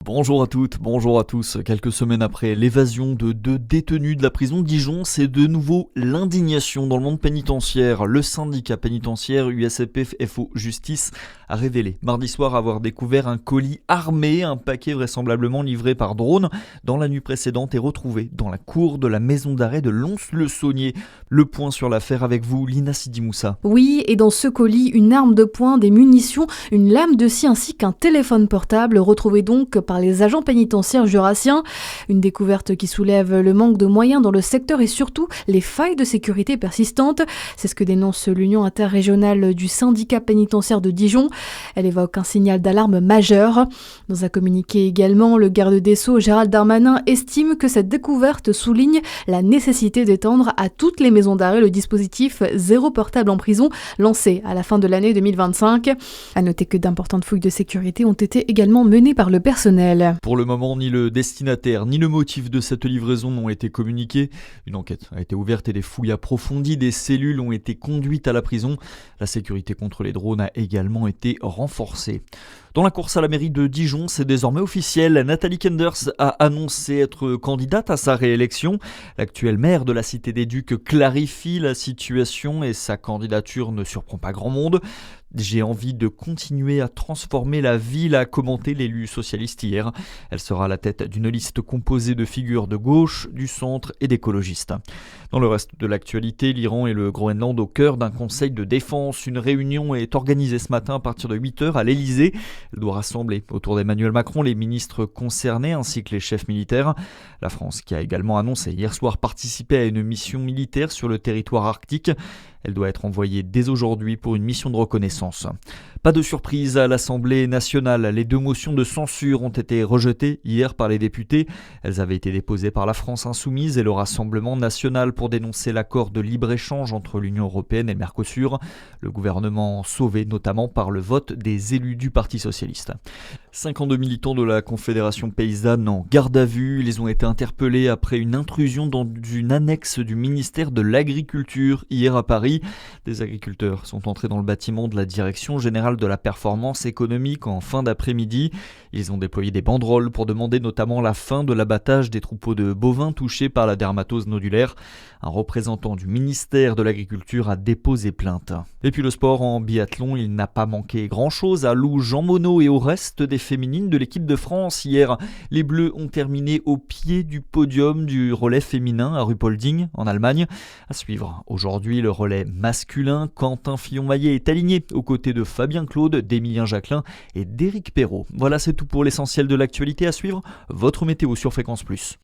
Bonjour à toutes, bonjour à tous. Quelques semaines après l'évasion de deux détenus de la prison de Dijon, c'est de nouveau l'indignation dans le monde pénitentiaire. Le syndicat pénitentiaire USPF-FO Justice a révélé mardi soir avoir découvert un colis armé, un paquet vraisemblablement livré par drone dans la nuit précédente et retrouvé dans la cour de la maison d'arrêt de Lons-le-Saunier. Le point sur l'affaire avec vous, Lina Sidi Moussa. Oui, et dans ce colis, une arme de poing, des munitions, une lame de scie ainsi qu'un téléphone portable retrouvé donc par les agents pénitentiaires jurassiens. Une découverte qui soulève le manque de moyens dans le secteur et surtout les failles de sécurité persistantes. C'est ce que dénonce l'Union interrégionale du syndicat pénitentiaire de Dijon. Elle évoque un signal d'alarme majeur. Dans un communiqué également, le garde des Sceaux Gérald Darmanin estime que cette découverte souligne la nécessité d'étendre à toutes les maisons d'arrêt le dispositif Zéro portable en prison lancé à la fin de l'année 2025. À noter que d'importantes fouilles de sécurité ont été également menées par le personnel. Pour le moment, ni le destinataire ni le motif de cette livraison n'ont été communiqués. Une enquête a été ouverte et des fouilles approfondies des cellules ont été conduites à la prison. La sécurité contre les drones a également été renforcée. Dans la course à la mairie de Dijon, c'est désormais officiel. Nathalie Kenders a annoncé être candidate à sa réélection. L'actuelle maire de la Cité des Ducs clarifie la situation et sa candidature ne surprend pas grand monde. J'ai envie de continuer à transformer la ville, a commenté l'élu socialiste hier. Elle sera à la tête d'une liste composée de figures de gauche, du centre et d'écologistes. Dans le reste de l'actualité, l'Iran et le Groenland au cœur d'un conseil de défense. Une réunion est organisée ce matin à partir de 8h à l'Elysée. Elle doit rassembler autour d'Emmanuel Macron les ministres concernés ainsi que les chefs militaires. La France qui a également annoncé hier soir participer à une mission militaire sur le territoire arctique. Elle doit être envoyée dès aujourd'hui pour une mission de reconnaissance. Pas de surprise à l'Assemblée nationale. Les deux motions de censure ont été rejetées hier par les députés. Elles avaient été déposées par la France Insoumise et le Rassemblement national pour dénoncer l'accord de libre-échange entre l'Union européenne et le Mercosur. Le gouvernement sauvé notamment par le vote des élus du Parti socialiste. 52 militants de la Confédération paysanne en garde à vue. Ils ont été interpellés après une intrusion dans une annexe du ministère de l'Agriculture hier à Paris. Des agriculteurs sont entrés dans le bâtiment de la Direction générale de la performance économique en fin d'après-midi. Ils ont déployé des banderoles pour demander notamment la fin de l'abattage des troupeaux de bovins touchés par la dermatose nodulaire. Un représentant du ministère de l'Agriculture a déposé plainte. Et puis le sport en biathlon, il n'a pas manqué grand-chose à Lou Jean Monod et au reste des féminines de l'équipe de France. Hier, les Bleus ont terminé au pied du podium du relais féminin à Ruhpolding en Allemagne. À suivre aujourd'hui le relais masculin. Quentin Fillon-Maillet est aligné aux côtés de Fabien Claude, d'Emilien Jacquelin et d'Éric Perrault. Voilà, c'est tout pour l'essentiel de l'actualité. À suivre, votre météo sur Fréquence Plus.